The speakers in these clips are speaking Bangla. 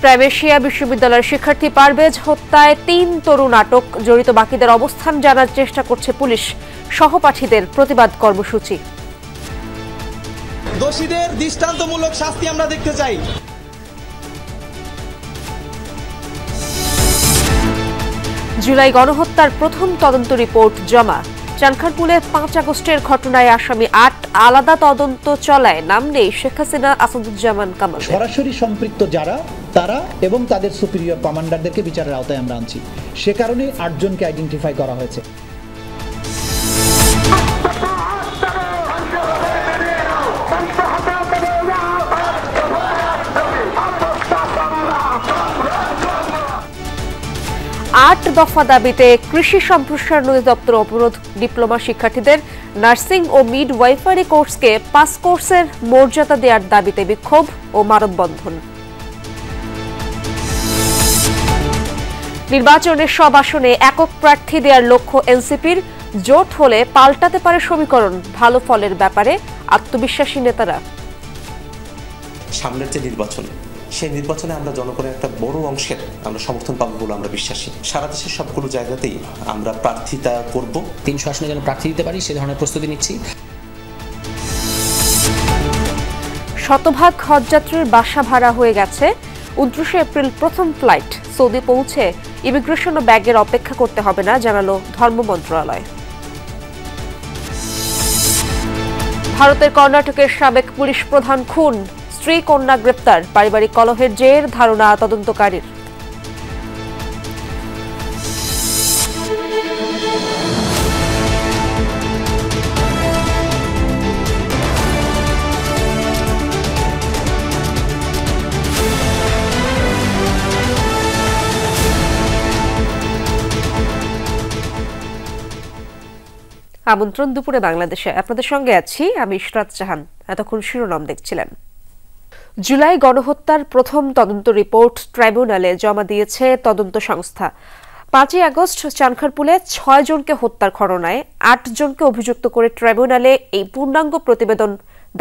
প্রাইমেশিয়া বিশ্ববিদ্যালয়ের শিক্ষার্থী পারভেজ হত্যায় ৩ তরুণ আটক। জড়িত বাকিদের অবস্থান জানার চেষ্টা করছে পুলিশ। সহপাঠীদের প্রতিবাদ কর্মসূচি। দোষীদের দৃষ্টান্তমূলক শাস্তি আমরা দেখতে চাই। জুলাই গণহত্যার প্রথম তদন্ত রিপোর্ট জমা। চানখারপুলে ৫ আগস্টের ঘটনায় আসামি ৮, আলাদা তদন্ত চলায় নাম নেই শেখ হাসিনা, আসাদুজ্জামান কামাল। সরাসরি সম্পৃক্ত যারা তারা এবং তাদের সুপিরিয়র কমান্ডারদেরকে বিচারের আওতায় আমরা আনছি। সে কারণে ৮ জনকে আইডেন্টিফাই করা হয়েছে। আট দফা দাবিতে কৃষি সম্প্রসারণ অধিদপ্তর অবরোধ। ডিপ্লোমা শিক্ষার্থীদের নার্সিং ও মিডওয়াইফারি কোর্সকে পাস কোর্সের মর্যাদা দেওয়ার দাবিতে বিক্ষোভ ও মানববন্ধন। নির্বাচনের সব আসনে একক প্রার্থী দেওয়ার লক্ষ্য এনসিপির। জোট হলে পাল্টাতে পারে সমীকরণ। ভালো ফলের ব্যাপারে আত্মবিশ্বাসী নেতারা। সামনের যে নির্বাচন, সেই নির্বাচনে আমরা জনগণের একটা বড় অংশের আমরা সমর্থন পাবো বলে আমরা বিশ্বাসী। সারা দেশের সবগুলো জায়গাতেই আমরা প্রার্থিতা করব। ৩০০ আসনে যেন প্রার্থী দিতে পারি সে ধরনের প্রস্তুতি নিচ্ছি। শতভাগ হজযাত্রীর বাসা ভাড়া হয়ে গেছে। ২৯ এপ্রিল প্রথম ফ্লাইট। সৌদি পৌঁছে ইমিগ্রেশন ও ব্যাগের অপেক্ষা করতে হবে না, জানালো ধর্ম মন্ত্রণালয়। ভারতের কর্ণাটকের সাবেক পুলিশ প্রধান খুন, স্ত্রী কন্যা গ্রেপ্তার। পারিবারিক কলহের জের, ধারণা তদন্তকারীর। আমন্ত্রণ দুপুরে বাংলাদেশে। আপনাদের সঙ্গে আছি আমি ইশরাত জাহান। এতক্ষণ শিরোনাম দেখছিলেন। জুলাই গণহত্যার প্রথম তদন্ত রিপোর্ট ট্রাইব্যুনালে জমা দিয়েছে তদন্ত সংস্থা। ৫ই আগস্ট চানখারপুলে ৬ জনকে হত্যার ঘটনায় ৮ জনকে অভিযুক্ত করে ট্রাইব্যুনালে এই পূর্ণাঙ্গ প্রতিবেদন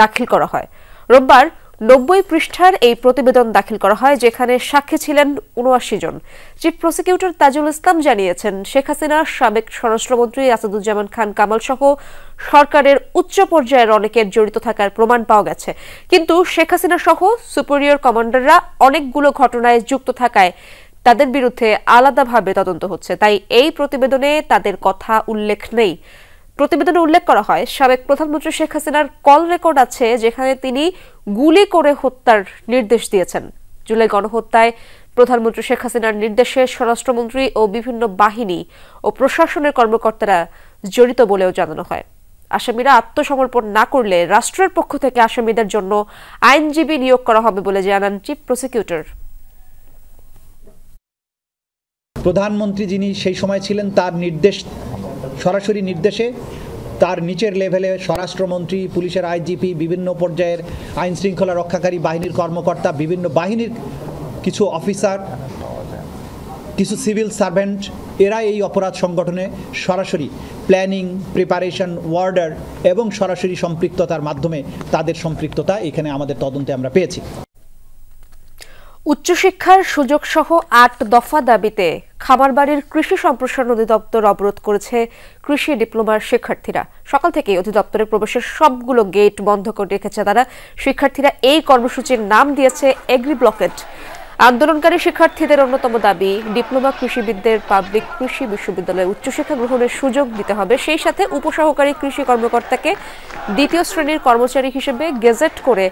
দাখিল করা হয়। রোববার ৯০ পৃষ্ঠার এই প্রতিবেদন দাখিল করা হয়, যেখানে সাক্ষী ছিলেন ৭৯ জন। চিফ প্রসিকিউটর তাজুল ইসলাম জানিয়েছেন, শেখ হাসিনার সাবেক স্বরাষ্ট্রমন্ত্রী আসাদুজ্জামান খান কামাল সহ সরকারের উচ্চ পর্যায়ের অনেকের জড়িত থাকার প্রমাণ পাওয়া গেছে। কিন্তু শেখ হাসিনা সহ সুপিরিয়র কমান্ডাররা অনেকগুলো ঘটনায় যুক্ত থাকায় তাদের বিরুদ্ধে আলাদাভাবে তদন্ত হচ্ছে। তাই এই প্রতিবেদনে তাদের কথা উল্লেখ নেই। প্রতিবেদনে উল্লেখ করা হয়, সাবেক প্রধানমন্ত্রী শেখ হাসিনার কল রেকর্ড আছে, যেখানে তিনি গুলি করে হত্যার নির্দেশ দিয়েছেন। জুলাই গণহত্যায় প্রধানমন্ত্রী শেখ হাসিনার নির্দেশে স্বরাষ্ট্রমন্ত্রী ও বিভিন্ন বাহিনী ও প্রশাসনের কর্মকর্তারা জড়িত বলেও জানানো হয়। আসামিরা আত্মসমর্পণ না করলে রাষ্ট্রের পক্ষ থেকে আসামিদের জন্য আইনজীবী নিয়োগ করা হবে বলে জানান চিফ প্রসিকিউটর। প্রধানমন্ত্রী যিনি সেই সময় ছিলেন, তার নির্দেশ, সরাসরি নির্দেশে তার নিচের লেভেলে স্বরাষ্ট্রমন্ত্রী, পুলিশের আইজিপি, বিভিন্ন পর্যায়ের আইন শৃঙ্খলা রক্ষাকারী বাহিনীর কর্মকর্তা, বিভিন্ন বাহিনীর কিছু অফিসার, কিছু সিভিল সার্ভেন্ট, এরা এই অপরাধ সংগঠনে সরাসরি প্ল্যানিং, প্রিপারেশন, ওয়ার্ডার এবং সরাসরি সম্পৃক্ততার মাধ্যমে তাদের সম্পৃক্ততা এখানে আমাদের তদন্তে আমরা পেয়েছি। উচ্চশিক্ষার সুযোগ সহ ৮ দফা দাবিতে খামারবাড়ির কৃষি সম্প্রসারণ অধিদপ্তর অবরোধ করেছে কৃষি ডিপ্লোমার শিক্ষার্থীরা। সকাল থেকে অধিদপ্তরে প্রবেশের সবগুলো গেট বন্ধ করে রেখেছে তারা। শিক্ষার্থীরা এই কর্মসূচির নাম দিয়েছে এগ্রি ব্লকেট। আন্দোলনকারী শিক্ষার্থীদের অন্যতম দাবি, ডিপ্লোমা কৃষিবিদদের পাবলিক কৃষি বিশ্ববিদ্যালয়ে উচ্চশিক্ষা গ্রহণের সুযোগ দিতে হবে। সেই সাথে উপসহকারী কৃষি কর্মকর্তাকে ২য় শ্রেণীর কর্মচারী হিসেবে গেজেট করে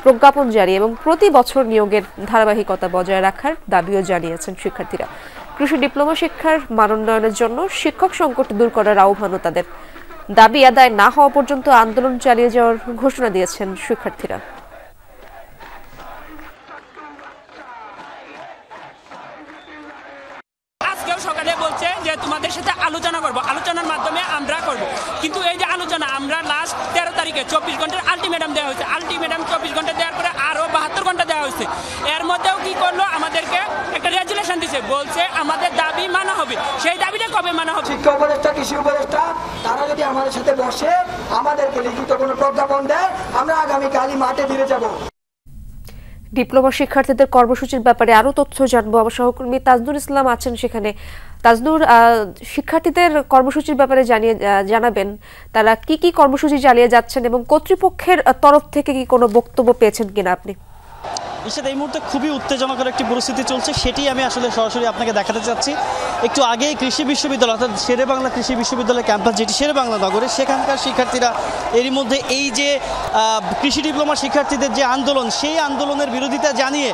প্রজ্ঞাপন জারি এবং প্রতি বছর নিয়োগের ধারাবাহিকতা বজায় রাখার দাবিও জানিয়েছেন শিক্ষার্থীরা। কৃষি ডিপ্লোমা শিক্ষার মানোন্নয়নের জন্য শিক্ষক সংকট দূর করার আহ্বানও তাদের। দাবি আদায় না হওয়া পর্যন্ত আন্দোলন চালিয়ে যাওয়ার ঘোষণা দিয়েছেন শিক্ষার্থীরা। সকালে বলছে যে তোমাদের সাথে আলোচনা করব, আলোচনার মাধ্যমে আমরা করব, কিন্তু এই যে আলোচনা আমরা লাস্ট 13 তারিখে 24 ঘন্টার আলটিমেটাম দেওয়া হয়েছে। আলটিমেটাম 24 ঘন্টা দেওয়ার পরে আরো 72 ঘন্টা দেওয়া হয়েছে। এর মধ্যেও কি করলো, আমাদেরকে একটা রেজুলেশন দিছে, বলছে আমাদের দাবি মানা হবে। সেই দাবিটা কবে মানা হবে? শিক্ষা উপদেষ্টা, কৃষি উপদেষ্টা তারা যদি আমাদের সাথে বসে আমাদেরকে লিখিত কোনো প্রজ্ঞাপন দেয়, আমরা আগামীকালই মাঠে ফিরে যাব। ডিপ্লোমা শিক্ষার্থীদের কর্মসূচির ব্যাপারে আরো তথ্য জানবো। আমার সহকর্মী তাজনুর ইসলাম আছেন সেখানে। তাজনুর, শিক্ষার্থীদের কর্মসূচির ব্যাপারে জানাবেন তারা কি কি কর্মসূচি চালিয়ে যাচ্ছেন এবং কর্তৃপক্ষের তরফ থেকে কি কোনো বক্তব্য পেয়েছেন কিনা আপনি? ইশাদ, এই মুহূর্তে খুবই উত্তেজনকর একটি পরিস্থিতি চলছে, সেটি আমি আসলে সরাসরি আপনাকে দেখাতে চাচ্ছি। একটু আগেই কৃষি বিশ্ববিদ্যালয় অর্থাৎ শেরেবাংলা কৃষি বিশ্ববিদ্যালয় ক্যাম্পাস, যেটি শেরেবাংলা নগরে, সেখানকার শিক্ষার্থীরা এরই মধ্যে এই যে কৃষি ডিপ্লোমা শিক্ষার্থীদের যে আন্দোলন, সেই আন্দোলনের বিরোধিতা জানিয়ে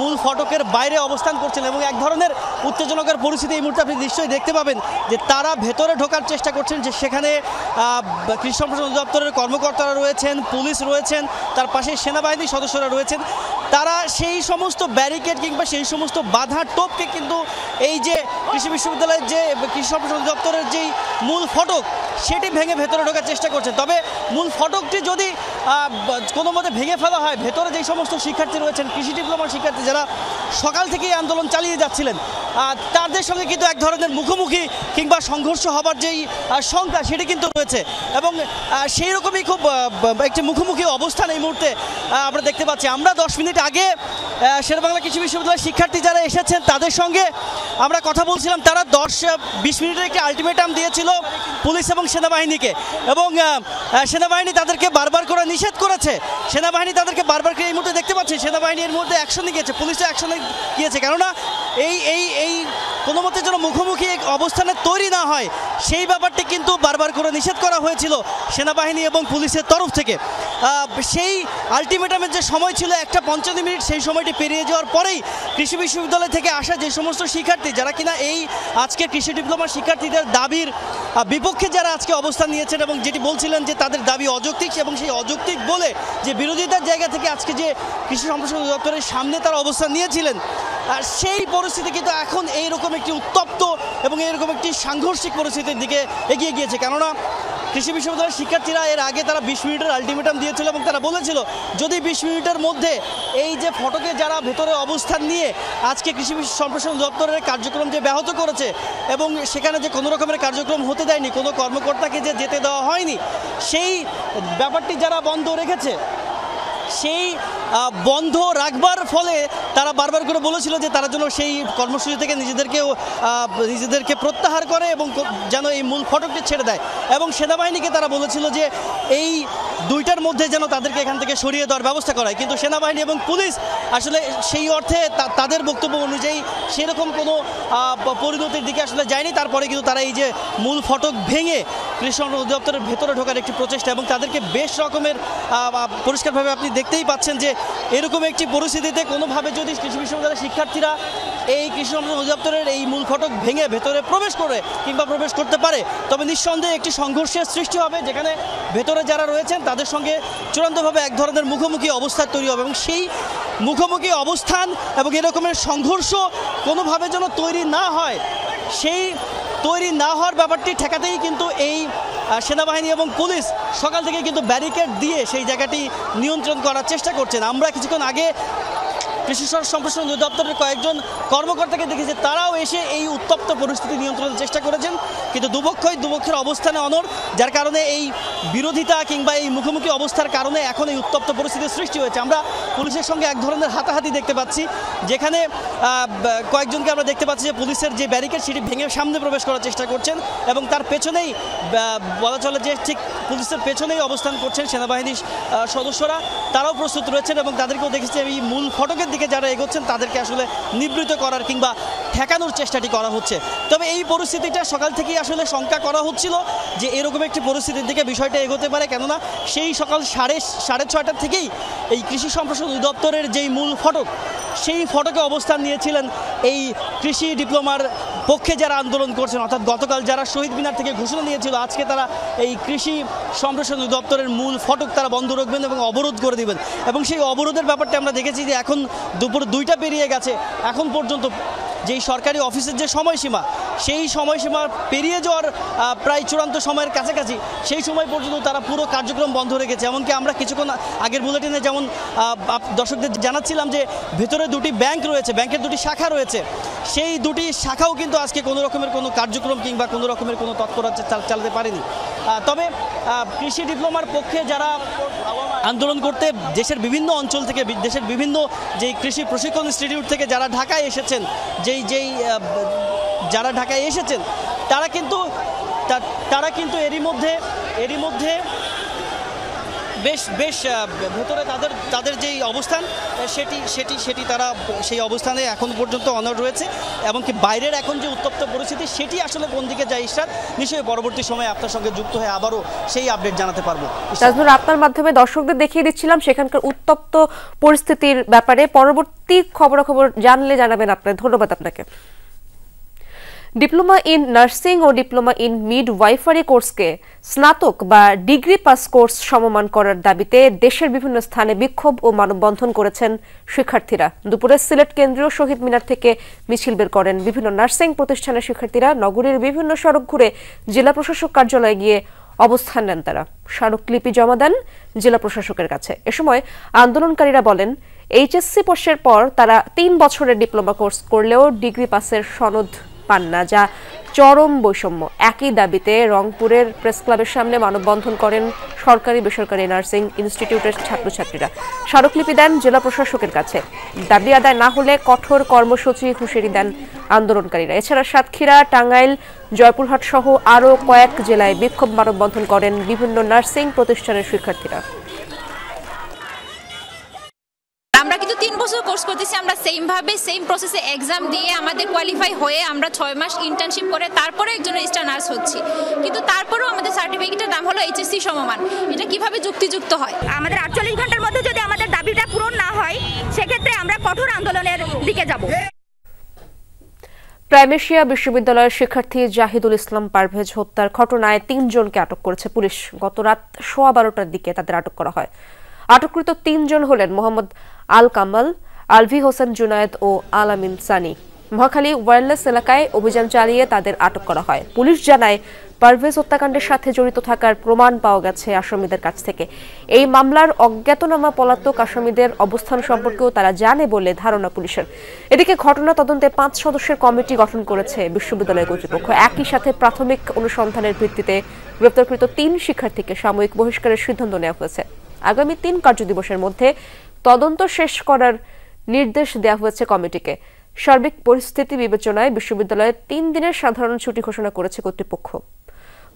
মূল ফটকের বাইরে অবস্থান করছেন এবং এক ধরনের উত্তেজনকর পরিস্থিতি এই মুহূর্তে আপনি নিশ্চয়ই দেখতে পাবেন যে তারা ভেতরে ঢোকার চেষ্টা করছেন, যে সেখানে কৃষি সম্প্রসারণ অধিদপ্তরের কর্মকর্তারা রয়েছেন, পুলিশ রয়েছেন, তার পাশে সেনাবাহিনীর সদস্যরা রয়েছেন। তারা সেই সমস্ত ব্যারিকেড কিংবা সেই সমস্ত বাধা টোপকে কিন্তু এই যে কৃষি বিশ্ববিদ্যালয়ের যে কৃষি সম্প্রসারণ দপ্তরের যেই মূল ফটক, সেটি ভেঙে ভেতরে ঢোকার চেষ্টা করছে। তবে মূল ফটকটি যদি কোনো মতে ভেঙে ফেলা হয়, ভেতরে যেই সমস্ত শিক্ষার্থী রয়েছেন, কৃষি ডিপ্লোমার শিক্ষার্থী যারা সকাল থেকেই আন্দোলন চালিয়ে যাচ্ছিলেন, তাদের সঙ্গে কিন্তু এক ধরনের মুখোমুখি কিংবা সংঘর্ষ হবার যেই শঙ্কা, সেটি কিন্তু রয়েছে এবং সেই রকমই খুব একটি মুখোমুখি অবস্থান এই মুহূর্তে আমরা দেখতে পাচ্ছি। আমরা 10 মিনিট আগে শেরেবাংলা কৃষি বিশ্ববিদ্যালয়ের শিক্ষার্থী যারা এসেছেন তাদের সঙ্গে আমরা কথা বলছিলাম। তারা 10-20 মিনিটের একটি আলটিমেটাম দিয়েছিল পুলিশ এবং সেনাবাহিনীকে, এবং সেনাবাহিনী তাদেরকে বারবার করে নিষেধ করেছে। সেনাবাহিনী তাদেরকে বারবার করে এই মুহূর্তে দেখতে পাচ্ছে সেনাবাহিনী এর মধ্যে অ্যাকশনে গিয়েছে, পুলিশও অ্যাকশনে গিয়েছে, কেননা এই কোনো মতে যেন মুখোমুখি অবস্থানে তৈরি না হয়, সেই ব্যাপারটি কিন্তু বারবার করে নিষেধ করা হয়েছিল সেনাবাহিনী এবং পুলিশের তরফ থেকে। সেই আলটিমেটামের যে সময় ছিল 1:55 মিনিট, সেই সময়টি পেরিয়ে যাওয়ার পরেই কৃষি বিশ্ববিদ্যালয় থেকে আসা যে সমস্ত শিক্ষার্থী যারা কিনা এই আজকে কৃষি ডিপ্লোমার শিক্ষার্থীদের দাবির বিপক্ষে যারা আজকে অবস্থান নিয়েছেন এবং যেটি বলছিলেন যে তাদের দাবি অযৌক্তিক, এবং সেই অযৌক্তিক বলে যে বিরোধিতার জায়গা থেকে আজকে যে কৃষি সম্প্রসারণ দপ্তরের সামনে তারা অবস্থান নিয়েছিলেন, সেই পরিস্থিতি কিন্তু এখন এইরকম একটি উত্তপ্ত এবং এইরকম একটি সাংঘর্ষিক পরিস্থিতির দিকে এগিয়ে গিয়েছে। কেননা কৃষি বিশ্ববিদ্যালয়ের শিক্ষার্থীরা এর আগে তারা 20 মিনিটের আলটিমেটাম দিয়েছিল এবং তারা বলেছিল যদি 20 মিনিটের মধ্যে এই যে ফটকে যারা ভেতরে অবস্থান নিয়ে আজকে কৃষি সম্প্রসারণ দপ্তরের কার্যক্রম যে ব্যাহত করেছে এবং সেখানে যে কোনো রকমের কার্যক্রম হতে দেয়নি, কোনো কর্মকর্তাকে যে যেতে দেওয়া হয়নি, সেই ব্যাপারটি যারা বন্ধ রেখেছে, সেই বন্ধ রাখবার ফলে তারা বারবার করে বলেছিল যে তারা যেন সেই কর্মসূচি থেকে নিজেদেরকে প্রত্যাহার করে এবং যেন এই মূল ফটকটি ছেড়ে দেয়, এবং সেনাবাহিনীকে তারা বলেছিল যে এই দুইটার মধ্যে যেন তাদেরকে এখান থেকে সরিয়ে দেওয়ার ব্যবস্থা করা হয়। কিন্তু সেনাবাহিনী এবং পুলিশ আসলে সেই অর্থে তাদের বক্তব্য অনুযায়ী সেরকম কোনো পরিণতির দিকে আসলে যায়নি। তারপরে কিন্তু তারা এই যে মূল ফটক ভেঙে কৃষি অধিদপ্তরের ভেতরে ঢোকার একটি প্রচেষ্টা, এবং তাদেরকে বেশ রকমের পরিষ্কারভাবে আপনি দেখতেই পাচ্ছেন যে এরকম একটি পরিস্থিতিতে কোনোভাবে যদি কৃষি বিশ্ববিদ্যালয়ের শিক্ষার্থীরা এই কৃষি অধিদপ্তরের এই মূল ফটক ভেঙে ভেতরে প্রবেশ করে কিংবা প্রবেশ করতে পারে, তবে নিঃসন্দেহে একটি সংঘর্ষের সৃষ্টি হবে, যেখানে ভেতরে যারা রয়েছেন তাদের সঙ্গে চূড়ান্তভাবে এক ধরনের মুখোমুখি অবস্থা তৈরি হবে, এবং সেই মুখোমুখি অবস্থান এবং এরকমের সংঘর্ষ কোনোভাবে যেন তৈরি না হয়, সেই তৈরি না হওয়ার ব্যাপারটি ঠেকাতেই কিন্তু এই সেনাবাহিনী এবং পুলিশ সকাল থেকে কিন্তু ব্যারিকেড দিয়ে সেই জায়গাটি নিয়ন্ত্রণ করার চেষ্টা করছেন। আমরা কিছুক্ষণ আগে কৃষি সম্প্রসারণ অধিদপ্তরের কয়েকজন কর্মকর্তাকে দেখেছি, তারাও এসে এই উত্তপ্ত পরিস্থিতি নিয়ন্ত্রণের চেষ্টা করেছেন, কিন্তু দুপক্ষের অবস্থানে অনড়, যার কারণে এই বিরোধিতা কিংবা এই মুখোমুখি অবস্থার কারণে এখন এই উত্তপ্ত পরিস্থিতির সৃষ্টি হয়েছে। আমরা পুলিশের সঙ্গে এক ধরনের হাতাহাতি দেখতে পাচ্ছি, যেখানে কয়েকজনকে আমরা দেখতে পাচ্ছি যে পুলিশের যে ব্যারিকেড সেটি ভেঙে সামনে প্রবেশ করার চেষ্টা করছেন, এবং তার পেছনেই বলা চলে যে ঠিক পুলিশের পেছনেই অবস্থান করছেন সেনাবাহিনীর সদস্যরা, তারাও প্রস্তুত রয়েছেন, এবং তাদেরকেও দেখেছি এই মূল ফটকের দিকে যারা এগোচ্ছেন তাদেরকে আসলে নিবৃত করার কিংবা ঠেকানোর চেষ্টাটি করা হচ্ছে। তবে এই পরিস্থিতিটা সকাল থেকেই আসলে শঙ্কা করা হচ্ছিল যে এরকম একটি পরিস্থিতির দিকে বিষয়টা এগোতে পারে, কেননা সেই সকাল 6:30 থেকেই এই কৃষি সম্প্রসারণ অধিদপ্তরের যেই মূল ফটক, সেই ফটকে অবস্থান নিয়েছিলেন এই কৃষি ডিপ্লোমার পক্ষে যারা আন্দোলন করছেন, অর্থাৎ গতকাল যারা শহীদ মিনার থেকে ঘোষণা দিয়েছিল আজকে তারা এই কৃষি সম্প্রসারণ দপ্তরের মূল ফটক তারা বন্ধ রাখবেন এবং অবরোধ করে দিবেন। এবং সেই অবরোধের ব্যাপারটা আমরা দেখেছি যে এখন দুপুর 2টা পেরিয়ে গেছে, এখন পর্যন্ত যেই সরকারি অফিসের যে সময়সীমা, সেই সময়সীমা পেরিয়ে যাওয়ার প্রায় চূড়ান্ত সময়ের কাছাকাছি, সেই সময় পর্যন্ত তারা পুরো কার্যক্রম বন্ধ রেখেছে। এমনকি আমরা কিছুক্ষণ আগের বুলেটিনে যেমন দর্শকদের জানাচ্ছিলাম যে ভেতরে 2টি ব্যাংক রয়েছে, ব্যাংকের 2টি শাখা রয়েছে, সেই 2টি শাখাও কিন্তু আজকে কোনো রকমের কোনো কার্যক্রম কিংবা কোনো রকমের কোনো তৎপরতা চালাতে পারেনি। তবে কৃষি ডিপ্লোমার পক্ষে যারা আন্দোলন করতে দেশের বিভিন্ন অঞ্চল থেকে, দেশের বিভিন্ন যেই কৃষি প্রশিক্ষণ ইনস্টিটিউট থেকে যারা ঢাকায় এসেছেন, যারা ঢাকায় এসেছেন তারা কিন্তু এরই মধ্যে বেশ ভেতরে তাদের যেই অবস্থান সেটি তারা সেই অবস্থানে এখন পর্যন্ত অনড় রয়েছে। এমনকি বাইরের এখন যে উত্তপ্ত পরিস্থিতি সেটি আসলে কোন দিকে যায় ইশরাত, নিশ্চয়ই পরবর্তী সময়ে আপনার সঙ্গে যুক্ত হয়ে আবারও সেই আপডেট জানাতে পারবো। তাজনুর, আপনার মাধ্যমে দর্শকদের দেখিয়ে দিচ্ছিলাম সেখানকার উত্তপ্ত পরিস্থিতির ব্যাপারে। পরবর্তী খবরাখবর জানলে জানাবেন আপনার। ধন্যবাদ আপনাকে। ডিপ্লোমা ইন নার্সিং ও ডিপ্লোমা ইন মিডওয়াইফারি কোর্সকে স্নাতক বা ডিগ্রি পাস কোর্স সমমান করার দাবিতে দেশের বিভিন্ন স্থানে বিক্ষোভ ও মানববন্ধন করেছেন শিক্ষার্থীরা। দুপুরে সিলেট কেন্দ্রীয় শহীদ মিনার থেকে মিছিল বের করেন বিভিন্ন নার্সিং প্রতিষ্ঠানের শিক্ষার্থীরা। নগরীর বিভিন্ন সড়ক ঘুরে জেলা প্রশাসক কার্যালয়ে গিয়ে অবস্থান নেন তারা। স্মারকলিপি জমা দেন জেলা প্রশাসকের কাছে। এ সময় আন্দোলনকারীরা বলেন, এইচএসসি পাশের পর তারা 3 বছরের ডিপ্লোমা কোর্স করলেও ডিগ্রি পাসের সনদ পান না, যা চরম বৈষম্য। একই দাবিতে রংপুরের প্রেস ক্লাবের সামনে মানববন্ধন করেন সরকারি বেসরকারি নার্সিং ইনস্টিটিউটের ছাত্রছাত্রীরা। স্মারকলিপি দেন জেলা প্রশাসকের কাছে। দাবি আদায় না হলে কঠোর কর্মসূচি হুঁশিয়ারি দেন আন্দোলনকারীরা। এছাড়া সাতক্ষীরা, টাঙ্গাইল, জয়পুরহাট সহ আরও কয়েক জেলায় বিক্ষোভ মানববন্ধন করেন বিভিন্ন নার্সিং প্রতিষ্ঠানের শিক্ষার্থীরা। আমরা কিন্তু 3 বছর কোর্স করতেছি, আমরা সেম প্রসেসে এক্সাম দিয়ে আমাদের কোয়ালিফাই হয়ে আমরা 6 মাস ইন্টার্নশিপ করে তারপরে একজন রেজিস্টার নার্স হচ্ছি, কিন্তু তারপরেও আমাদের সার্টিফিকেটের দাম হলো এইচএসসি সমমান। এটা কিভাবে যুক্তিযুক্ত হয়? আমাদের 48 ঘন্টার মধ্যে যদি আমাদের দাবিটা পূরণ না হয় সেক্ষেত্রে আমরা কঠোর আন্দোলনের দিকে যাব। প্রাইমেশিয়া বিশ্ববিদ্যালয়ের শিক্ষার্থী জাহিদুল ইসলাম পারভেজ হত্যার ঘটনায় 3 জনকে আটক করেছে পুলিশ। গত রাত 12:15টার দিকে তাদের আটক করা হয়। আটককৃত 3 জন হলেন মোহাম্মদ আল কামাল, আলভি হোসেন জুনায়েদ ও আলামিন সানি। মহাখালী ওয়্যারলেস এলাকায় অভিযান চালিয়ে তাদের আটক করা হয়। পুলিশ জানায়, পারভেজ হত্যাকাণ্ডের সাথে জড়িত থাকার প্রমাণ পাওয়া গেছে আসামিদের কাছ থেকে। এই মামলার অজ্ঞাতনামা পলাতক আসামিদের অবস্থান সম্পর্কেও তারা জানে বলে ধারণা পুলিশের। এদিকে ঘটনা তদন্তে 5 সদস্যের কমিটি গঠন করেছে বিশ্ববিদ্যালয় কর্তৃপক্ষ। একই সাথে প্রাথমিক অনুসন্ধানের ভিত্তিতে গ্রেপ্তারকৃত 3 শিক্ষার্থীকে সাময়িক বহিষ্কারের সিদ্ধান্ত নেওয়া হয়েছে। আগামী 3 কার্যদিবসের মধ্যে তদন্ত শেষ করার নির্দেশ দেওয়া হয়েছে কমিটিকে। সার্বিক পরিস্থিতি বিবেচনায় বিশ্ববিদ্যালয়ে 3 দিনের সাধারণ ছুটি ঘোষণা করেছে কর্তৃপক্ষ।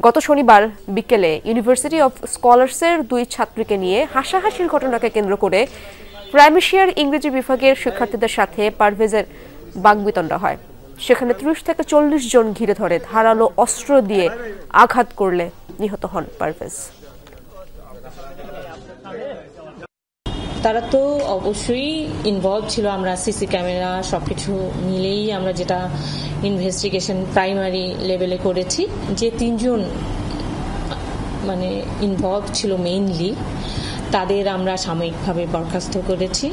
গত শনিবার বিকেলে ইউনিভার্সিটি অফ স্কলার্সের 2 ছাত্রীকে নিয়ে হাসাহাসির ঘটনাকে কেন্দ্র করে প্রাইমেশিয়ার ইংরেজি বিভাগের শিক্ষার্থীদের সাথে পারভেজের বাগবিতণ্ডা হয়। সেখানে 30 থেকে 40 জন ঘিরে ধরে ধারালো অস্ত্র দিয়ে আঘাত করলে নিহত হন পারভেজ। তারা তো অবশ্যই ইনভলভ ছিল। আমরা সিসি ক্যামেরা সবকিছু মিলেই আমরা যেটা ইনভেস্টিগেশন প্রাইমারি লেভেলে করেছি, যে 3 জন মানে ইনভলভ ছিল মেইনলি, তাদের আমরা সাময়িকভাবে বরখাস্ত করেছি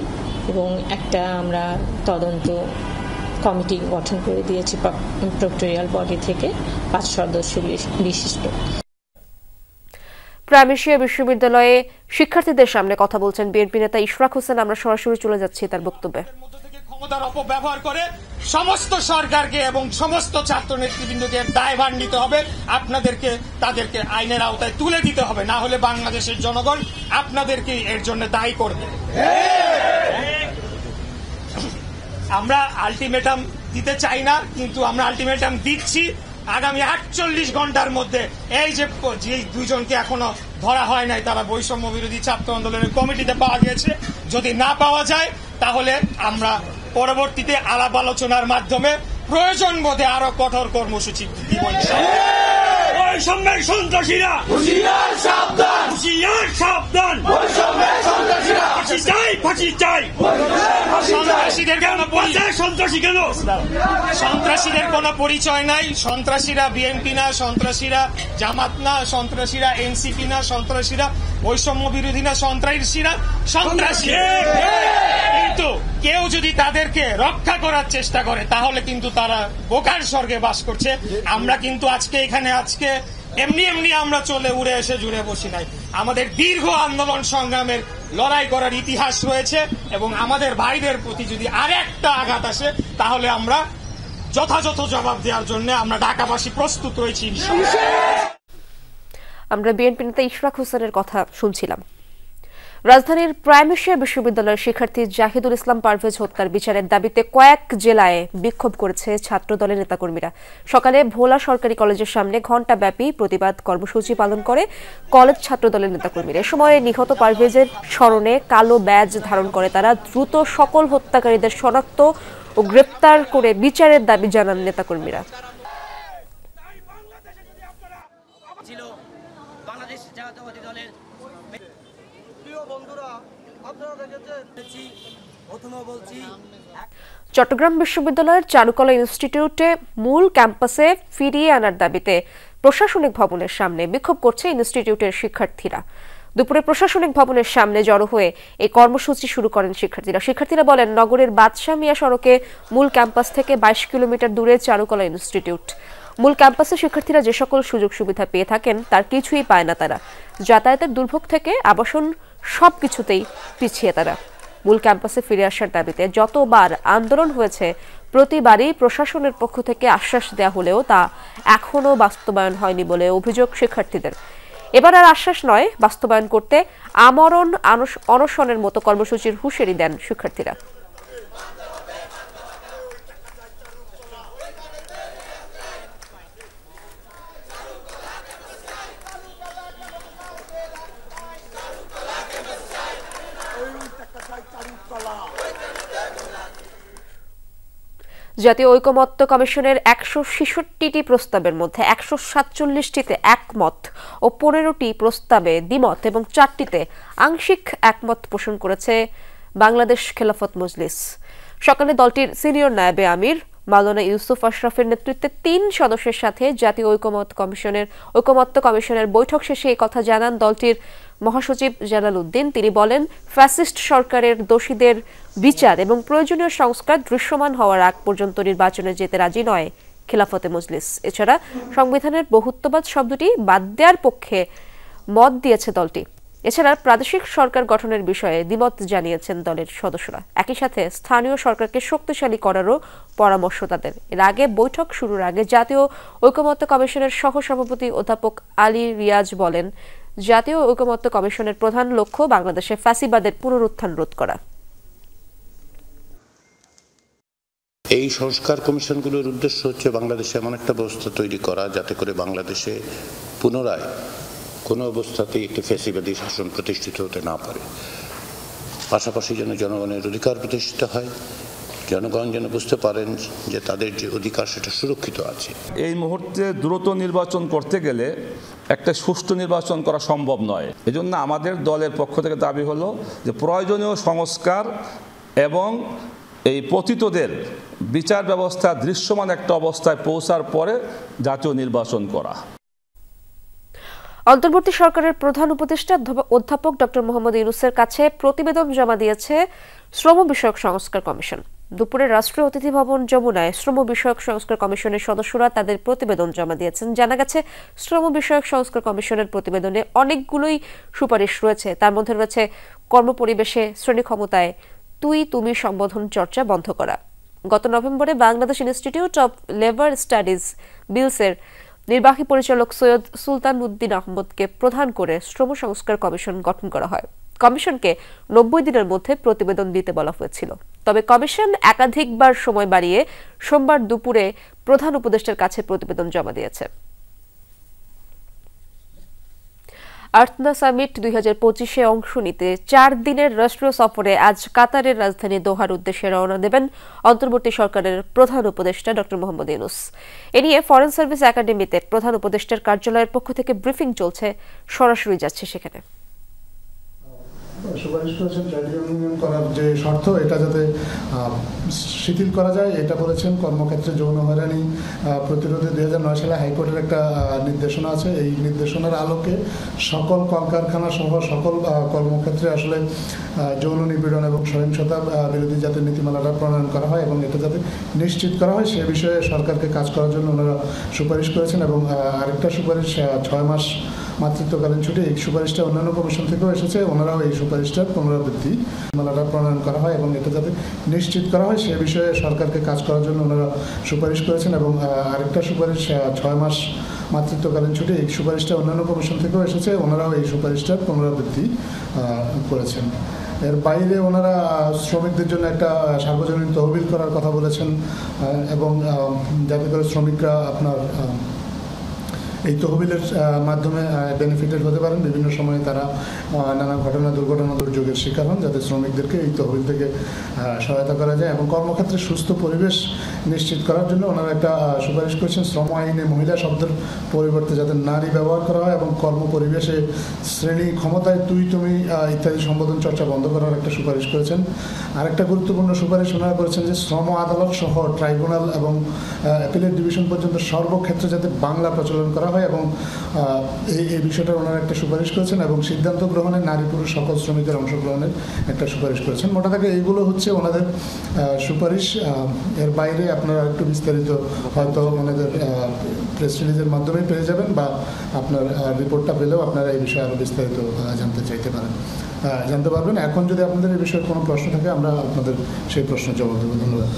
এবং একটা আমরা তদন্ত কমিটি গঠন করে দিয়েছি প্রক্টোরিয়াল বডি থেকে 5 সদস্য বিশিষ্ট। প্রাইমেশিয়া বিশ্ববিদ্যালয়ে শিক্ষার্থীদের সামনে কথা বলছেন বিএনপি নেতা ইশরাক হোসেন। আমরা সরাসরি চলে যাচ্ছি তার বক্তব্যে। ক্ষমতার অপব্যবহার করে সমস্ত সরকারকে এবং সমস্ত ছাত্র নেতৃবৃন্দকে দায়ভার নিতে হবে। তাদেরকে আইনের আওতায় তুলে দিতে হবে, না হলে বাংলাদেশের জনগণ আপনাদেরকে এর জন্য দায়ী করবে। আমরা আলটিমেটাম দিতে চাই না, কিন্তু আমরা আলটিমেটাম দিচ্ছি। আগামী 48 ঘন্টার মধ্যে এই যে 2 জনকে এখনো ধরা হয় নাই, তারা বৈষম্য বিরোধী ছাত্র আন্দোলনের কমিটিতে পাওয়া গেছে, যদি না পাওয়া যায় তাহলে আমরা পরবর্তীতে আলাপ আলোচনার মাধ্যমে প্রয়োজন বোধে আরো কঠোর কর্মসূচি দিব। বৈষম্যের সন্ত্রাসীরা হুঁশিয়ার সাবধান, হুঁশিয়ার সাবধান, বৈষম্যের সন্ত্রাসীরা ফাঁসি চাই, ফাঁসি চাই। সন্ত্রাসীদের কেন সন্ত্রাসী কেন? সন্ত্রাসীদের কোনো পরিচয় নাই। সন্ত্রাসীরা বিএনপি না, সন্ত্রাসীরা জামাত না, সন্ত্রাসীরা এনসিপি না, সন্ত্রাসীরা বৈষম্য বিরোধী না, সন্ত্রাসীরা সন্ত্রাসী। কিন্তু কেউ যদি তাদেরকে রক্ষা করার চেষ্টা করে তাহলে কিন্তু তারা বোকার স্বর্গে বাস করছে। আমরা কিন্তু আজকে এমনি আমরা চলে উড়ে এসে জুড়ে বসি নাই। আমাদের দীর্ঘ আন্দোলন সংগ্রামের লড়াই করার ইতিহাস রয়েছে এবং আমাদের ভাইদের প্রতি যদি আরেকটা আঘাত আসে তাহলে আমরা যথাযথ জবাব দেওয়ার জন্য আমরা ঢাকাবাসী প্রস্তুত রয়েছি। আমরা বিএনপি নেতা ইশরাক হোসেনের কথা শুনছিলাম। রাজধানীর প্রাইম এশিয়া বিশ্ববিদ্যালয়ের শিক্ষার্থী জাহিদুল ইসলাম পারভেজ হত্যার বিচারের দাবিতে কয়েক জেলায় বিক্ষোভ করেছে ছাত্রদলের নেতাকর্মীরা। সকালে ভোলা সরকারি কলেজের সামনে ঘণ্টাব্যাপী প্রতিবাদ কর্মসূচি পালন করে কলেজ ছাত্রদলের নেতাকর্মীরা। এ সময় নিহত পারভেজের স্মরণে কালো ব্যাজ ধারণ করে তারা দ্রুত সকল হত্যাকারীদের শনাক্ত ও গ্রেপ্তার করে বিচারের দাবি জানান নেতাকর্মীরা। চট্টগ্রাম বিশ্ববিদ্যালয়ের চারুকলা ইনস্টিটিউটে মূল ক্যাম্পাসে ফিরিয়ে আনার দাবিতে প্রশাসনিক ভবনের সামনে বিক্ষোভ করছে ইনস্টিটিউটের শিক্ষার্থীরা। দুপুরে প্রশাসনিক ভবনের সামনে জড়ো হয়ে এই কর্মসূচি শুরু করেন শিক্ষার্থীরা বলেন, নগরের বাদশাহ মিয়া সড়কে মূল ক্যাম্পাস থেকে 22 কিলোমিটার দূরে চারুকলা ইনস্টিটিউট। মূল ক্যাম্পাসে শিক্ষার্থীরা যে সকল সুযোগ সুবিধা পেয়ে থাকেন তার কিছুই পায় না তারা। যাতায়াতের দুর্ভোগ থেকে আবাসন সবকিছুতেই পিছিয়ে তারা। মূল ক্যাম্পাসে ফিরে আসার দাবিতে যতবার আন্দোলন হয়েছে প্রতিবারই প্রশাসনের পক্ষ থেকে আশ্বাস দেওয়া হলেও তা এখনো বাস্তবায়ন হয়নি বলে অভিযোগ শিক্ষার্থীদের। এবার আর আশ্বাস নয়, বাস্তবায়ন করতে আমরণ অনশনের মতো কর্মসূচির হুঁশিয়ারি দেন শিক্ষার্থীরা। জাতীয় ঐকমত্য কমিশনের 166টি প্রস্তাবের মধ্যে 147টিতে একমত ও 15টি প্রস্তাবে দ্বিমত এবং 4টিতে আংশিক একমত পোষণ করেছে বাংলাদেশ খেলাফত মজলিস। সকালে দলটির সিনিয়র নায়েবে আমির মাওলানা ইউসুফ আশরাফের নেতৃত্বে 3 সদস্যের সাথে জাতীয় ঐকমত্য কমিশনের বৈঠক শেষে এই কথা জানান দলটির মহাসচিব জালাল উদ্দিন। তিনি বলেন, ফ্যাসিস্ট সরকারের দোষীদের বিচার এবং প্রয়োজনীয় সংস্কার দৃশ্যমান হওয়ার আগ পর্যন্ত নির্বাচনে যেতে রাজি নয় খেলাফতে মজলিস। এছাড়া সংবিধানের বহুত্ববাদ শব্দটি বাদ দেওয়ার পক্ষে মত দিয়েছে দলটি। এছাড়া প্রাদেশিক সরকার গঠনের বিষয়ে দ্বিমত জানিয়েছেন দলের সদস্যরা। একই সাথে স্থানীয় সরকারকে শক্তিশালী করারও পরামর্শ তাদের। এর আগে বৈঠক শুরুর আগে জাতীয় ঐকমত্য কমিশনের সহসভাপতি অধ্যাপক আলী রিয়াজ বলেন, জাতীয় ঐকমত্য কমিশনের প্রধান লক্ষ্য বাংলাদেশে ফ্যাসিবাদের পুনরুত্থান রোধ করা। এই সংস্কার কমিশনগুলোর উদ্দেশ্য হচ্ছে বাংলাদেশে এমন একটা ব্যবস্থা তৈরি করা যাতে করে বাংলাদেশে পুনরায় কোনো অবস্থাতেই একটি ফ্যাসিবাদী শাসন প্রতিষ্ঠিত হতে না পারে। পাশাপাশি যেন জনগণের অধিকার প্রতিষ্ঠিত হয়, জনগণ যেন বুঝতে পারেন যে তাদের যে অধিকার সেটা সুরক্ষিত আছে। এই মুহূর্তে দ্রুত নির্বাচন করতে গেলে একটা সুষ্ঠু নির্বাচন করা সম্ভব নয়। এজন্য আমাদের দলের পক্ষ থেকে দাবি হলো যে প্রয়োজনীয় সংস্কার এবং এই পতিতদের বিচার ব্যবস্থা দৃশ্যমান একটা অবস্থায় পৌঁছার পরে জাতীয় নির্বাচন করা। অন্তর্বর্তী সরকারের প্রধান উপদেষ্টা অধ্যাপক ডক্টর মোহাম্মদ ইউনূসের কাছে প্রতিবেদন জমা দিয়েছে শ্রম বিষয়ক সংস্কার কমিশন। দুপুরে রাষ্ট্রীয় অতিথি ভবন যমুনায় শ্রম বিষয়ক সংস্কার কমিশনের সদস্যরা তাদের প্রতিবেদন জমা দিয়েছেন। জানা গেছে, শ্রম বিষয়ক সংস্কার কমিশনের প্রতিবেদনে অনেকগুলোই সুপারিশ রয়েছে। তার মধ্যে রয়েছে কর্মপরিবেশে শ্রেণী ক্ষমতায় তুই তুমি সম্বোধন চর্চা বন্ধ করা। গত নভেম্বরে Bangladesh institute of labour studies বিলসের নির্বাহী পরিচালক সৈয়দ সুলতান উদ্দিন আহমদকে প্রধান করে শ্রম সংস্কার কমিশন গঠন করা হয়। কমিশনকে 90 দিনের মধ্যে প্রতিবেদন দিতে বলা হয়েছিল। তবে কমিশন একাধিকবার সময় বাড়িয়ে সোমবার দুপুরে প্রধান উপদেষ্টার কাছে প্রতিবেদন জমা দিয়েছে। আর্থনা সামিট 2025-এ অংশ নিতে 4 দিনের রাষ্ট্রীয় সফরে আজ কাতারের রাজধানী দোহার উদ্দেশ্যে রওনা দেবেন অন্তর্বর্তী সরকারের প্রধান উপদেষ্টা ডক্টর মোহাম্মদ ইউনূস। এ নিয়ে ফরেন সার্ভিস একাডেমিতে প্রধান উপদেষ্টার কার্যালয়ের পক্ষ থেকে ব্রিফিং চলছে, সরাসরি যাচ্ছে সেখানে। সুপারিশ করেছেন ট্রেড ইউনিয়ন করার যে শর্ত, এটা যাতে শিথিল করা যায়, এটা বলেছেন। কর্মক্ষেত্রে যৌন হয়রানি প্রতিরোধে 2009 সালে হাইকোর্টের একটা নির্দেশনা আছে। এই নির্দেশনার আলোকে সকল কলকারখানা সহ সকল কর্মক্ষেত্রে আসলে যৌন নিপীড়ন এবং সহিংসতা বিরোধী যাতে নীতিমালাটা প্রণয়ন করা হয় এবং এটা যাতে নিশ্চিত করা হয় সে বিষয়ে সরকারকে কাজ করার জন্য ওনারা সুপারিশ করেছেন। এবং আরেকটা সুপারিশ 6 মাস মাতৃত্বকালীন ছুটি, এই সুপারিশটা অন্যান্য কমিশন থেকেও এসেছে। ওনারাও এই সুপারিশটার পুনরাবৃত্তি মালাটা প্রণয়ন করা হয় এবং এটা যাতে নিশ্চিত করা হয় সে বিষয়ে সরকারকে কাজ করার জন্য ওনারা সুপারিশ করেছেন। এবং আরেকটা সুপারিশ 6 মাস মাতৃত্বকালীন ছুটি, এই সুপারিশটা অন্যান্য কমিশন থেকেও এসেছে, ওনারাও এই সুপারিশটার পুনরাবৃত্তি করেছেন। এর বাইরে ওনারা শ্রমিকদের জন্য একটা সার্বজনীন তহবিল করার কথা বলেছেন এবং যাতে করে শ্রমিকরা আপনার এই তহবিলের মাধ্যমে বেনিফিটেড হতে পারেন। বিভিন্ন সময়ে তারা নানা ঘটনা দুর্ঘটনা দুর্যোগের শিকার হন, যাতে শ্রমিকদেরকে এই তহবিল থেকে সহায়তা করা যায় এবং কর্মক্ষেত্রে সুস্থ পরিবেশ নিশ্চিত করার জন্য ওনারা একটা সুপারিশ করেছেন শ্রম আইনে মহিলা শব্দের পরিবর্তে যাতে নারী ব্যবহার করা হয় এবং কর্ম পরিবেশে শ্রেণী ক্ষমতায় তুই তুমি ইত্যাদি সম্বোধন চর্চা বন্ধ করার একটা সুপারিশ করেছেন। আরেকটা গুরুত্বপূর্ণ সুপারিশ ওনারা করেছেন যে শ্রম আদালত সহ ট্রাইব্যুনাল এবং অ্যাপিলেট ডিভিশন পর্যন্ত সর্বক্ষেত্রে যাতে বাংলা প্রচলন করা হয় এবং এই বিষয়টা ওনারা একটা সুপারিশ করেছেন এবং সিদ্ধান্ত গ্রহণে নারী পুরুষ সকল শ্রমিকের অংশগ্রহণের একটা সুপারিশ করেছেন। মোটা দাগে এইগুলো হচ্ছে ওনাদের সুপারিশ। এর বাইরে আপনারা একটু বিস্তারিত হয়তো ওনাদের প্রেস রিলিজের মাধ্যমে পেয়ে যাবেন বা আপনার রিপোর্টটা পেলেও আপনারা এই বিষয়ে আরও বিস্তারিত জানতে পারবেন। এখন যদি আপনাদের এই বিষয়ে কোনো প্রশ্ন থাকে আমরা আপনাদের সেই প্রশ্নের জবাব দেবো। ধন্যবাদ।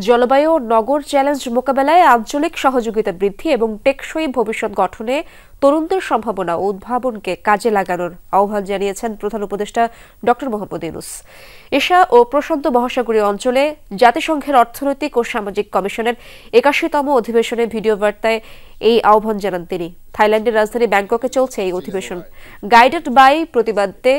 জলবায়ু নগর চ্যালেঞ্জ মোকাবেলায় আঞ্চলিক সহযোগিতা বৃদ্ধি এবং টেকসই ভবিষ্যৎ গঠনে তরুণদের সম্ভাবনা ও উদ্ভাবনকে কাজে লাগানোর আহ্বান জানিয়েছেন প্রধান উপদেষ্টা ডক্টর মোহাম্মদ ইউনূস। এশিয়া ও প্রশান্ত মহাসাগরীয় অঞ্চলে জাতিসংঘের অর্থনৈতিক ও সামাজিক কমিশনের ৮১তম অধিবেশনে ভিডিও বার্তায় এই আহ্বান জানান তিনি। থাইল্যান্ডের রাজধানী ব্যাংককে চলছে এই অধিবেশন। গাইডেড বাই প্রতিবাদে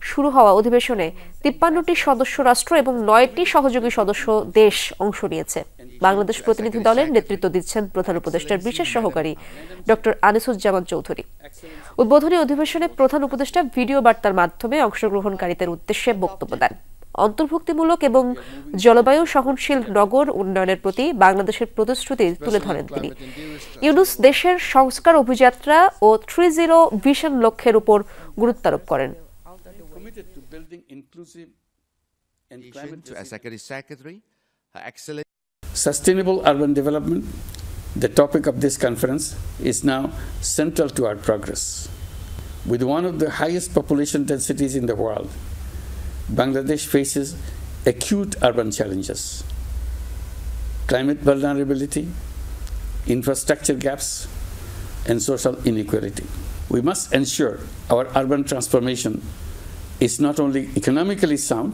শুরু হওয়া অধিবেশনে ৫৩টি সদস্য রাষ্ট্র এবং ৯টি সহযোগী সদস্য দেশ অংশ নিয়েছে। বাংলাদেশ প্রতিনিধি দলের নেতৃত্ব দিচ্ছেন প্রধান উপদেষ্টার বিশেষ সহকারী ডক্টর আনিসুজ্জামান চৌধুরী। উদ্বোধনী অধিবেশনে প্রধান উপদেষ্টা ভিডিও বার্তার মাধ্যমে অংশগ্রহণকারীদের উদ্দেশ্যে বক্তব্য দেন। অন্তর্ভুক্তিমূলক এবং জলবায়ু সহনশীল নগর উন্নয়নের প্রতি বাংলাদেশের প্রতিশ্রুতি তুলে ধরেন তিনি। ইউনূস দেশের সংস্কার অভিযাত্রা ও ৩০ ভিশন লক্ষ্যের উপর গুরুত্ব আরোপ করেন। Sustainable urban development, the topic of this conference, is now central to our progress. With one of the highest population densities in the world, Bangladesh faces acute urban challenges: climate vulnerability, infrastructure gaps, and social inequality. We must ensure our urban transformation is not only economically sound,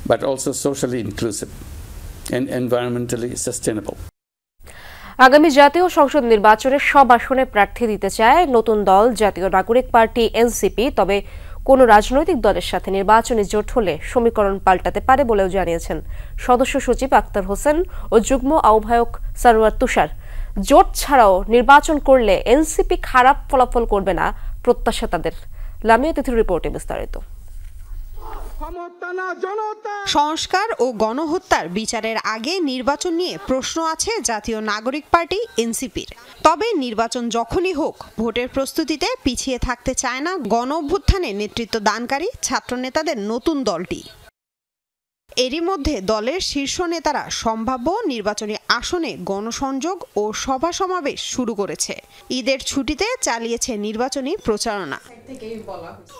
but also socially inclusive and environmentally sustainable. আগামী জাতীয় সংসদ নির্বাচনে সব আসনে প্রার্থী দিতে চায় নতুন দল জাতীয় নাগরিক পার্টি এনসিপি। তবে কোনো রাজনৈতিক দলের সাথে নির্বাচনী জোট হলে সমীকরণ পাল্টাতে পারে বলেও জানিয়েছেন সদস্য সচিব আক্তার হোসেন ও যুগ্ম আহ্বায়ক সারওয়ার তুষার। জোট ছাড়াও নির্বাচন করলে এনসিপি খারাপ ফলাফল করবে না প্রত্যাশা তাদের। লামিয়া তিথির রিপোর্টে বিস্তারিত। সংস্কার ও গণহত্যার বিচারের আগে নির্বাচন নিয়ে প্রশ্ন আছে জাতীয় নাগরিক পার্টি এনসিপির। তবে নির্বাচন যখনই হোক ভোটের প্রস্তুতিতে পিছিয়ে থাকতে চায় না গণ অভ্যুত্থানে নেতৃত্ব দানকারী ছাত্র নেতাদের নতুন দলটি। এরই মধ্যে দলের শীর্ষ নেতারা সম্ভাব্য নির্বাচনী আসনে গণসংযোগ ও সভা সমাবেশ শুরু করেছে। ঈদের ছুটিতে চালিয়েছে নির্বাচনী প্রচারণা।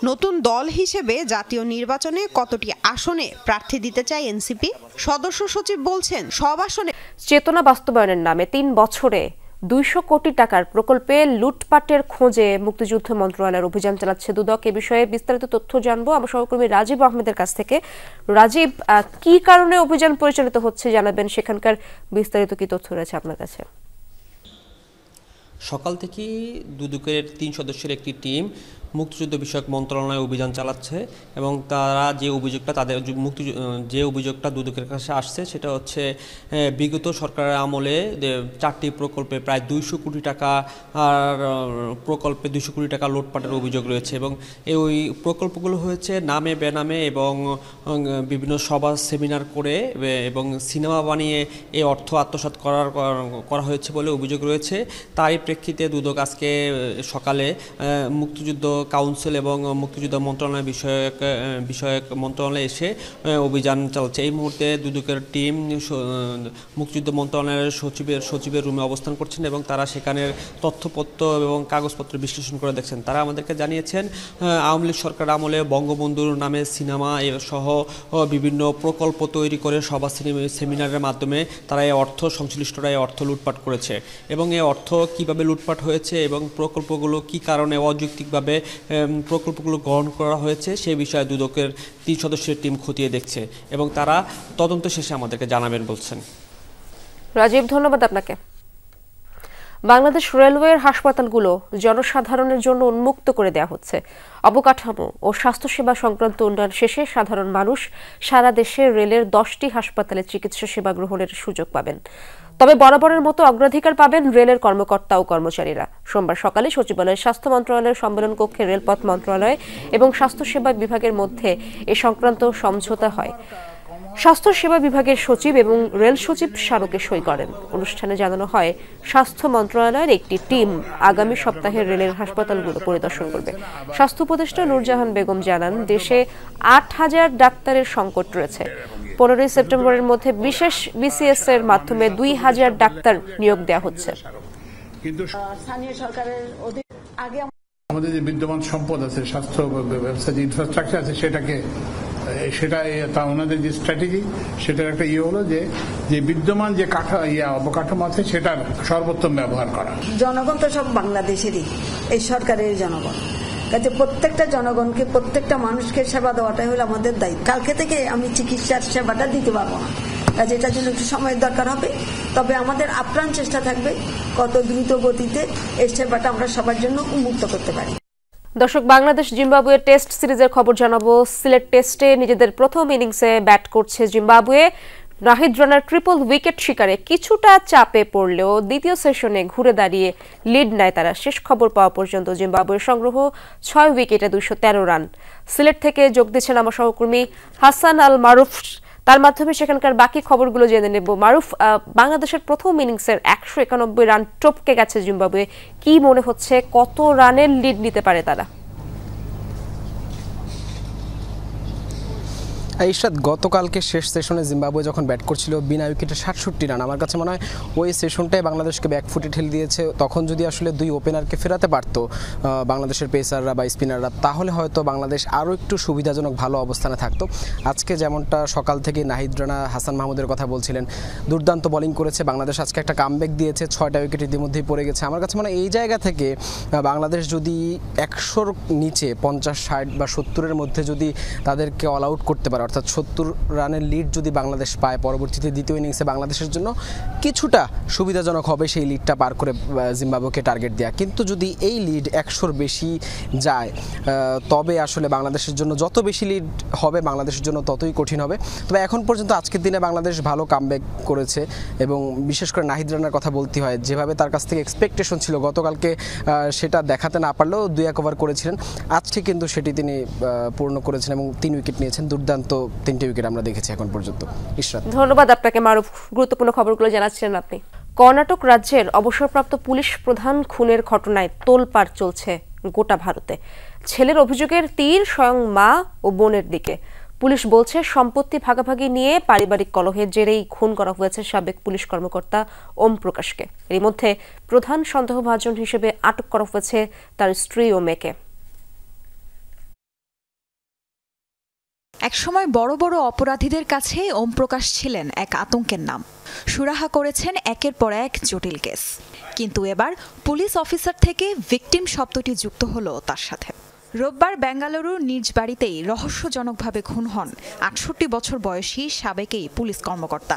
নতুন দল হিসেবে জাতীয় নির্বাচনে কতটি আসনে প্রার্থী দিতে চায় এনসিপি? সদস্য সচিব বলছেন সব আসনে চেতনা বাস্তবায়নের নামে ৩ বছরে ২০০ কোটি টাকার প্রকল্পে লুটপাটের খোঁজে মুক্তিযুদ্ধ মন্ত্রণালয়ের অভিযান চালাচ্ছে দুদক। এ বিষয়ে বিস্তারিত তথ্য জানবো আমার সহকর্মী রাজীব আহমেদের কাছ থেকে। রাজীব, কি কারণে অভিযান পরিচালিত হচ্ছে জানাবেন, সেখানকার বিস্তারিত কি তথ্য রয়েছে আপনার কাছে? সকাল থেকেই দুদকের ৩ সদস্যের একটি টিম মুক্তিযুদ্ধ বিষয়ক মন্ত্রণালয়ে অভিযান চালাচ্ছে এবং তারা যে অভিযোগটা দুদকের কাছে আসছে সেটা হচ্ছে বিগত সরকারের আমলে 4টি প্রকল্পে প্রায় 200 কোটি টাকা লুটপাটের অভিযোগ রয়েছে এবং এই প্রকল্পগুলো হয়েছে নামে বেনামে এবং বিভিন্ন সভা সেমিনার করে এবং সিনেমা বানিয়ে এই অর্থ আত্মসাৎ করা হয়েছে বলে অভিযোগ রয়েছে। তারই প্রেক্ষিতে দুদক আজকে সকালে মুক্তিযুদ্ধ কাউন্সিল এবং মুক্তিযুদ্ধ মন্ত্রণালয় বিষয়ক মন্ত্রণালয়ে এসে অভিযান চলছে। এই মুহূর্তে দুদকের টিম মুক্তিযুদ্ধ মন্ত্রণালয়ের সচিবের রুমে অবস্থান করছেন এবং তারা সেখানের তথ্যপত্র এবং কাগজপত্র বিশ্লেষণ করে দেখছেন। তারা আমাদেরকে জানিয়েছেন আওয়ামী লীগ সরকার আমলে বঙ্গবন্ধুর নামে সিনেমা সহ বিভিন্ন প্রকল্প তৈরি করে সভা সেমিনারের মাধ্যমে তারা এই অর্থ সংশ্লিষ্টরা এই অর্থ লুটপাট করেছে এবং এই অর্থ কিভাবে লুটপাট হয়েছে এবং প্রকল্পগুলো কি কারণে অযৌক্তিকভাবে প্রকল্পগুলো গ্রহণ করা হয়েছে সেই বিষয়ে দুদকের 3 সদস্যের টিম খতিয়ে দেখছে এবং তারা তদন্ত শেষে আমাদেরকে জানাবেন বলছেন। রাজীব, ধন্যবাদ আপনাকে। বাংলাদেশ রেলওয়ের হাসপাতালগুলো জনসাধারণের জন্য উন্মুক্ত করে দেওয়া হচ্ছে। অবকাঠামো ও স্বাস্থ্যসেবা সংক্রান্ত উন্নয়ন শেষে সাধারণ মানুষ সারা দেশে রেলের 10টি হাসপাতালে চিকিৎসা সেবা গ্রহণের সুযোগ পাবেন। তবে বরাবরের মতো অগ্রাধিকার পাবেন রেলের কর্মকর্তা ও কর্মচারীরা। সোমবার সকালে সচিবালয়ের স্বাস্থ্য মন্ত্রণালয়ের সম্মেলন কক্ষে রেলপথ মন্ত্রণালয় এবং স্বাস্থ্যসেবা বিভাগের মধ্যে এ সংক্রান্ত সমঝোতা হয়। স্বাস্থ্যসেবা বিভাগের সচিব এবং রেল সচিব স্মারকে সই করেন। অনুষ্ঠানে জানানো হয় স্বাস্থ্য মন্ত্রণালয়ের একটি টিম আগামী সপ্তাহে রেলের হাসপাতালগুলো পরিদর্শন করবে। স্বাস্থ্য উপদেষ্টা নূরজাহান বেগম জানান, দেশে 8000 ডাক্তারের সংকট রয়েছে। 15 সেপ্টেম্বরের মধ্যে বিশেষ বিসিএস এর মাধ্যমে 2000 ডাক্তার নিয়োগ দেওয়া হচ্ছে। কিন্তু স্থানীয় সরকারের আগে আমাদের যে বিদ্যমান সম্পদ আছে, স্বাস্থ্য ব্যবস্থা যে ইনফ্রাস্ট্রাকচার আছে, সেটা ওনাদের যে স্ট্র্যাটেজি, সেটার একটা হলো যে বিদ্যমান যে অবকাঠামো আছে সেটার সর্বোত্তম ব্যবহার করা। জনগণ তো সব বাংলাদেশেরই, এই সরকারের জনগণ, কাজে প্রত্যেকটা জনগণকে, প্রত্যেকটা মানুষকে সেবা দেওয়াটাই হলো আমাদের দায়িত্ব। কালকে থেকে আমি চিকিৎসার সেবাটা দিতে পারবো না, কাজে এটার জন্য একটু সময়ের দরকার হবে। তবে আমাদের আপ্রাণ চেষ্টা থাকবে কত দ্রুত গতিতে এই সেবাটা আমরা সবার জন্য উন্মুক্ত করতে পারি। দর্শক, বাংলাদেশ জিম্বাবুয়ে টেস্ট সিরিজের খবর জানাবো। সিলেট টেস্টে নিজেদের প্রথম ইনিংসে ব্যাট করছে জিম্বাবুয়ে। নাহিদ রানার ট্রিপল উইকেট শিকারে কিছুটা চাপে পড়লেও দ্বিতীয় সেশনে ঘুরে দাঁড়িয়ে লিড নেয় তারা। শেষ খবর পাওয়া পর্যন্ত জিম্বাবুয়ের সংগ্রহ 6 উইকেটে 213 রান। সিলেট থেকে যোগ দিচ্ছেন আমার সহকর্মী হাসান আল মারুফ। তার মাধ্যমে সেখানকার বাকি খবরগুলো জেনে নেব। মারুফ, বাংলাদেশের প্রথম ইনিংসের 191 রান টপকে গেছে জিম্বাবুয়ে। কি মনে হচ্ছে, কত রানের লিড নিতে পারে তারা? ইশরাত, গতকালকে শেষ সেশনে জিম্বাবুয়ে যখন ব্যাট করছিল বিনা উইকেটে 67 রান, আমার কাছে মনে হয় ওই সেশনটাই বাংলাদেশকে ব্যাকফুটে ঠেলে দিয়েছে। তখন যদি আসলে 2 ওপেনারকে ফেরাতে পারতো বাংলাদেশের পেসাররা বা স্পিনাররা, তাহলে হয়তো বাংলাদেশ আরও একটু সুবিধাজনক ভালো অবস্থানে থাকতো। আজকে যেমনটা সকাল থেকে নাহিদ রানা, হাসান মাহমুদের কথা বলছিলেন, দুর্দান্ত বোলিং করেছে বাংলাদেশ। আজকে একটা কামব্যাক দিয়েছে, 6টা উইকেট ইতিমধ্যেই পড়ে গেছে। আমার কাছে মনে হয় এই জায়গা থেকে বাংলাদেশ যদি 100-র নিচে 50, 60 বা 70-এর মধ্যে যদি তাদেরকে অল আউট করতে পারে, অর্থাৎ 70 রানের লিড যদি বাংলাদেশ পায়, পরবর্তীতে দ্বিতীয় ইনিংসে বাংলাদেশের জন্য কিছুটা সুবিধাজনক হবে সেই লিডটা পার করে জিম্বাবুয়েকে টার্গেট দেওয়া। কিন্তু যদি এই লিড 100-র বেশি যায়, তবে আসলে বাংলাদেশের জন্য যত বেশি লিড হবে বাংলাদেশের জন্য ততই কঠিন হবে। তবে এখন পর্যন্ত আজকের দিনে বাংলাদেশ ভালো কামব্যাক করেছে এবং বিশেষ করে নাহিদ রানার কথা বলতে হয়, যেভাবে তার কাছ থেকে এক্সপেকটেশন ছিল গতকালকে সেটা দেখাতে না পারলেও 2-1 ওভার করেছিলেন। আজকে কিন্তু সেটি তিনি পূর্ণ করেছেন এবং 3 উইকেট নিয়েছেন। দুর্দান্ত 3টে উইকেট আমরা দেখেছি এখন পর্যন্ত। ইশরাত, ধন্যবাদ আপনাকে মারুফ, গুরুত্বপূর্ণ খবরগুলো জানাচ্ছিলেন আপনি। কর্ণাটক রাজ্যের অবসরপ্রাপ্ত পুলিশ প্রধান খুনের ঘটনায় তোলপাড় চলছে গোটা ভারতে। ছেলের অভিযোগের তীর স্বয়ং মা ও বোনের দিকে। পুলিশ বলছে সম্পত্তি ভাগাভাগি নিয়ে পারিবারিক কলহের জেরেই খুন করা হয়েছে সাবেক পুলিশ কর্মকর্তা ওম প্রকাশকে। এর মধ্যে প্রধান সন্দেহভাজন হিসেবে আটক করা হয়েছে তার স্ত্রী ও মেয়েকে। একসময় বড় বড় অপরাধীদের কাছে ওম প্রকাশ ছিলেন এক আতঙ্কের নাম। সুরাহা করেছেন একের পর এক জটিল কেস, কিন্তু এবার পুলিশ অফিসার থেকে ভিকটিম শব্দটি যুক্ত হলো তার সাথে। রোববার বেঙ্গালুরুর নিজ বাড়িতেই রহস্যজনকভাবে খুন হন 68 বছর বয়সী সাবেক এই পুলিশ কর্মকর্তা।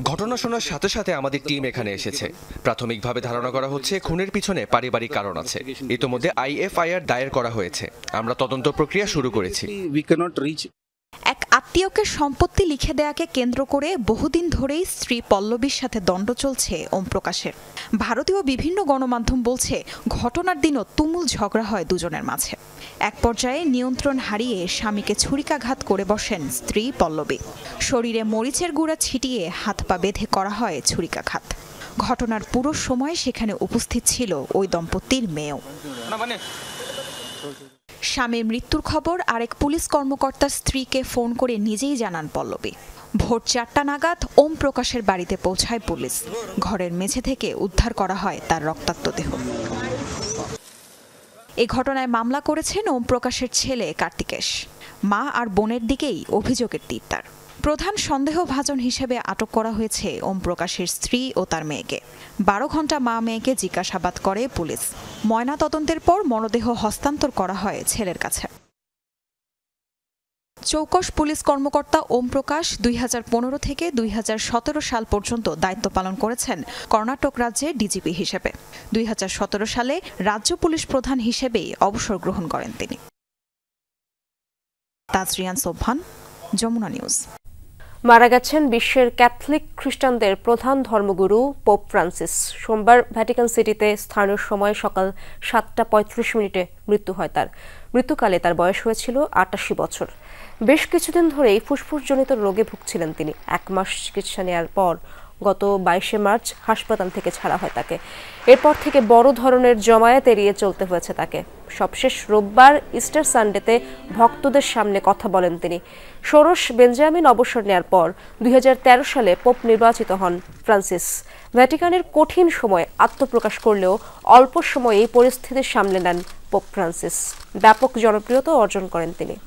ঘটনা শোনার সাথে সাথে আমাদের টিম এখানে এসেছে। প্রাথমিকভাবে ধারণা করা হচ্ছে খুনের পিছনে পারিবারিক কারণ আছে। ইতোমধ্যে IFIR দায়ের করা হয়েছে। আমরা তদন্ত প্রক্রিয়া শুরু করেছি। এক আত্মীয়কে সম্পত্তি লিখে দেয়াকে কেন্দ্র করে বহুদিন ধরেই স্ত্রী পল্লবীর সাথে দ্বন্দ্ব চলছে ওম প্রকাশের। ভারতীয় বিভিন্ন গণমাধ্যম বলছে ঘটনার দিনও তুমুল ঝগড়া হয় দুজনের মাঝে। এক পর্যায়ে নিয়ন্ত্রণ হারিয়ে স্বামীকে ছুরিকাঘাত করে বসেন স্ত্রী পল্লবী। শরীরে মরিচের গুঁড়া ছিটিয়ে হাত পা বেঁধে করা হয় ছুরিকাঘাত। ঘটনার পুরো সময় সেখানে উপস্থিত ছিল ওই দম্পতির মেয়েও। স্বামীর মৃত্যুর খবর আরেক পুলিশ কর্মকর্তার স্ত্রীকে ফোন করে নিজেই জানান পল্লবী। ভোর 4টা নাগাদ ওম প্রকাশের বাড়িতে পৌঁছায় পুলিশ। ঘরের মেঝে থেকে উদ্ধার করা হয় তার রক্তাক্ত দেহ। এই ঘটনায় মামলা করেছেন ওম প্রকাশের ছেলে কার্তিকেশ। মা আর বোনের দিকেই অভিযোগের তীর তার। প্রধান সন্দেহভাজন হিসেবে আটক করা হয়েছে ওম প্রকাশের স্ত্রী ও তার মেয়েকে। 12 ঘন্টা মা মেয়েকে জিজ্ঞাসাবাদ করে পুলিশ। ময়নাতদন্তের পর মরদেহ হস্তান্তর করা হয় ছেলের কাছে। চৌকশ পুলিশ কর্মকর্তা ওম প্রকাশ 2015 থেকে 2017 সাল পর্যন্ত দায়িত্ব পালন করেছেন কর্ণাটক রাজ্যের ডিজিপি হিসেবে। 2017 সালে রাজ্য পুলিশ প্রধান হিসেবেই অবসর গ্রহণ করেন তিনি। তাজরিয়ান সোবহান, যমুনা নিউজ। মারা গেছেন বিশ্বের ক্যাথলিক খ্রিস্টানদের প্রধান ধর্মগুরু পোপ ফ্রান্সিস। সোমবার ভ্যাটিকান সিটিতে স্থানীয় সময় সকাল 7:35 মৃত্যু হয় তার। মৃত্যুকালে তার বয়স হয়েছিল 88 বছর। বেশ কিছুদিন ধরেই ফুসফুসজনিত রোগে ভুগছিলেন তিনি। 1 মাস চিকিৎসা নেওয়ার পর গত 22 মার্চ হাসপাতাল থেকে ছাড়া হয় তাকে। এরপর থেকে বড় ধরনের জমায়েত এড়িয়ে চলতে হয়েছে তাকে। সবশেষ রোববার ইস্টার সানডেতে ভক্তদের সামনে কথা বলেন তিনি। ষোড়শ বেঞ্জামিন অবসর নেওয়ার পর 2013 সালে পোপ নির্বাচিত হন ফ্রান্সিস। ভ্যাটিকানের কঠিন সময় আত্মপ্রকাশ করলেও অল্প সময়েই পরিস্থিতি সামলে নেন পোপ ফ্রান্সিস। ব্যাপক জনপ্রিয়তা অর্জন করেন তিনি।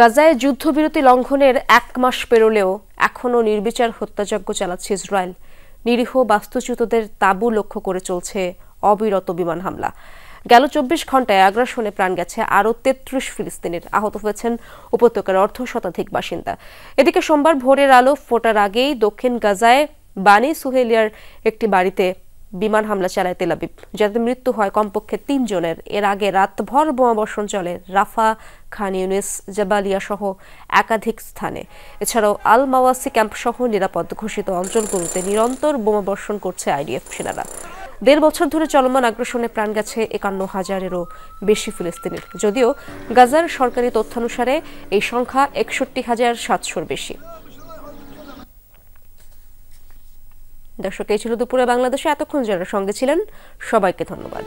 গাজায় যুদ্ধবিরতি লঙ্ঘনের 1 মাস পেরোলেও এখনও নির্বিচার হত্যাযজ্ঞ চালাচ্ছে ইসরায়েল। নিরীহ বাস্তুচ্যুতদের তাঁবু লক্ষ্য করে চলছে অবিরত বিমান হামলা। গেল 24 ঘন্টায় আগ্রাসনে প্রাণ গেছে আরও 33 ফিলিস্তিনির। আহত হয়েছেন উপত্যকার অর্ধশতাধিক বাসিন্দা। এদিকে সোমবার ভোরের আলো ফোটার আগেই দক্ষিণ গাজায় বানি সুহেলিয়ার একটি বাড়িতে বিমান হামলা চালায় তেল আবিব, যাতে মৃত্যু হয় কমপক্ষে 3 জনের। এর আগে রাতভর বোমাবর্ষণ চলে রাফা, খান ইউনিস, জাবালিয়া সহ একাধিক স্থানে। এছাড়াও আল মাওয়াসি ক্যাম্প সহ নিরাপদ ঘোষিত অঞ্চলগুলোতে নিরন্তর বোমাবর্ষণ করছে আইডিএফ সেনারা। 1.5 বছর ধরে চলমান আগ্রাসনে প্রাণ গেছে 51,000-এরও বেশি ফিলিস্তিনির। যদিও গাজার সরকারি তথ্যানুসারে এই সংখ্যা 61,700-র বেশি। দর্শক, এই ছিল দুপুরে বাংলাদেশে। এতক্ষণ যারা সঙ্গে ছিলেন সবাইকে ধন্যবাদ।